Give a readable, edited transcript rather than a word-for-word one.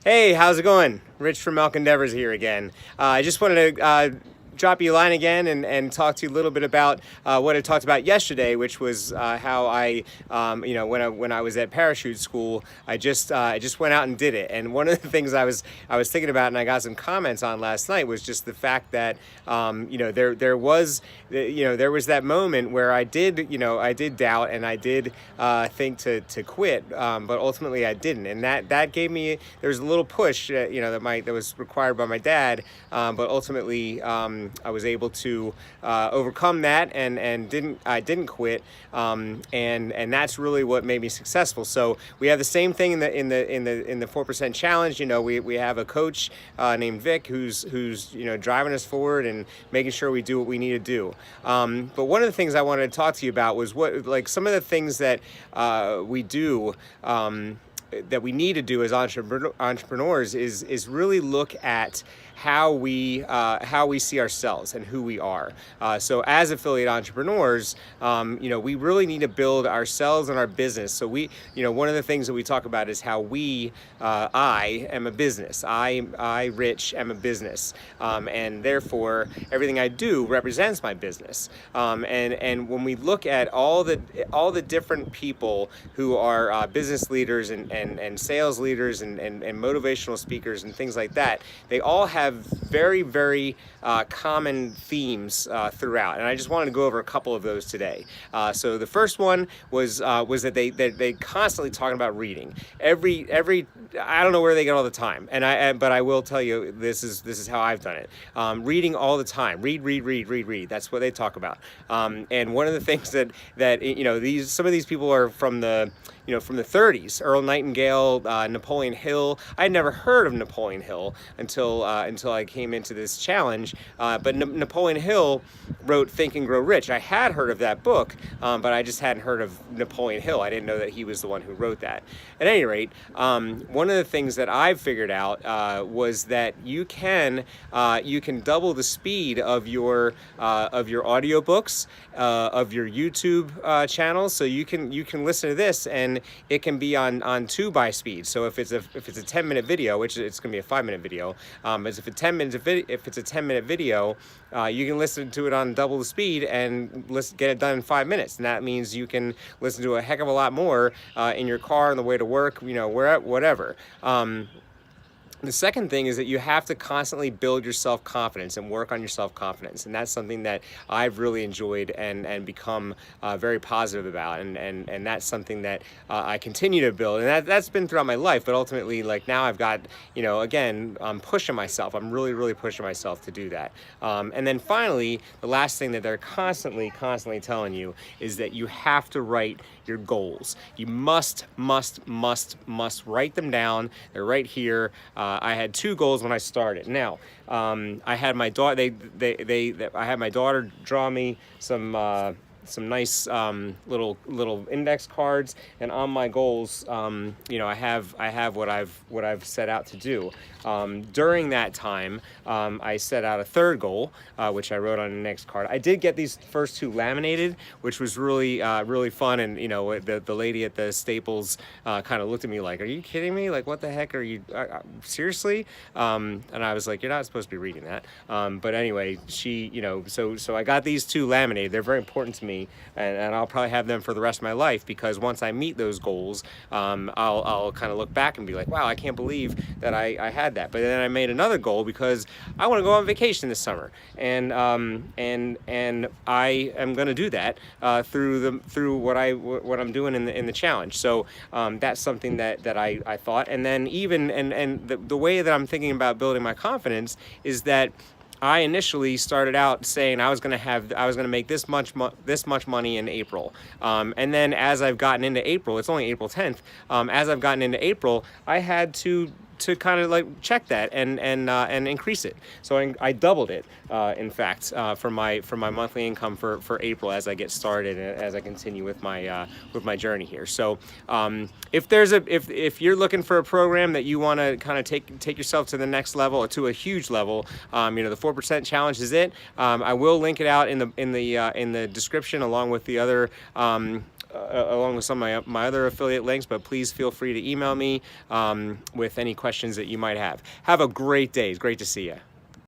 Hey, how's it going? Rich from Elk Endeavors here again. I just wanted to drop you a line again and talk to you a little bit about what I talked about yesterday, which was how I, when I was at parachute school, I just went out and did it. And one of the things I was thinking about, and I got some comments on last night, was just the fact that there was that moment where I did doubt and I did think to quit, but ultimately I didn't, and that gave me, there was a little push that was required by my dad, but ultimately I was able to overcome that and I didn't quit, and that's really what made me successful. So we have the same thing in the 4% challenge. We have a coach named Vic who's driving us forward and making sure we do what we need to do. But one of the things I wanted to talk to you about was some of the things that we do, that we need to do as entrepreneurs is really look at how we see ourselves and who we are. So as affiliate entrepreneurs, we really need to build ourselves and our business. So one of the things that we talk about is how I am a business. I, Rich, am a business, and therefore everything I do represents my business. And when we look at all the different people who are business leaders and sales leaders and motivational speakers and things like that, they all have very, very common themes throughout, and I just wanted to go over a couple of those today. So the first one was that they constantly talking about reading. Every I don't know where they get all the time, but I will tell you, this is how I've done it. Reading all the time. Read. That's what they talk about. And one of the things that some of these people are from the 30s. Earl Nightingale, Napoleon Hill. I had never heard of Napoleon Hill until I came into this challenge. But Napoleon Hill wrote Think and Grow Rich. I had heard of that book, but I just hadn't heard of Napoleon Hill. I didn't know that he was the one who wrote that. At any rate, one of the things that I've figured out was that you can double the speed of your audiobooks, of your YouTube channels. So you can listen to this, and it can be on 2x speed. So if it's a 10-minute video, which it's going to be a 5-minute video, if it's a 10-minute video, you can listen to it on double the speed and get it done in 5 minutes. And that means you can listen to a heck of a lot more in your car on the way to work, whatever. The second thing is that you have to constantly build your self-confidence and work on your self-confidence, and that's something that I've really enjoyed and become very positive about, and that's something that I continue to build, and that's been throughout my life. But ultimately, now I've got, again, I'm pushing myself. I'm really pushing myself to do that. And then finally, the last thing that they're constantly telling you is that you have to write your goals. You must write them down. They're right here. I had 2 goals when I started. Now, I had my daughter. I had my daughter draw me some nice little index cards, and on my goals, I have what I've set out to do. During that time, I set out a third goal, which I wrote on the next card. I did get these first 2 laminated, which was really fun. And the lady at the Staples kind of looked at me like, "Are you kidding me? Like, what the heck are you seriously?" And I was like, "You're not supposed to be reading that." But anyway, she, so I got these 2 laminated. They're very important to me, and I'll probably have them for the rest of my life, because once I meet those goals, I'll kind of look back and be like, "Wow, I can't believe that I had that." But then I made another goal because I want to go on vacation this summer, and I am going to do that through what I'm doing in the challenge. So that's something that I thought. And then the way that I'm thinking about building my confidence is that I initially started out saying I was going to make this much money in April, and then as I've gotten into April, it's only April 10th. As I've gotten into April, I had to kind of check that and increase it. So I doubled it, in fact, for my monthly income for April as I get started and as I continue with my journey here. So if you're looking for a program that you want to kind of take yourself to the next level, or to a huge level, the 4% challenge is it. I will link it out in the description, along with the other along with some of my other affiliate links, but please feel free to email me with any questions questions that you might have. Have a great day. It's great to see you.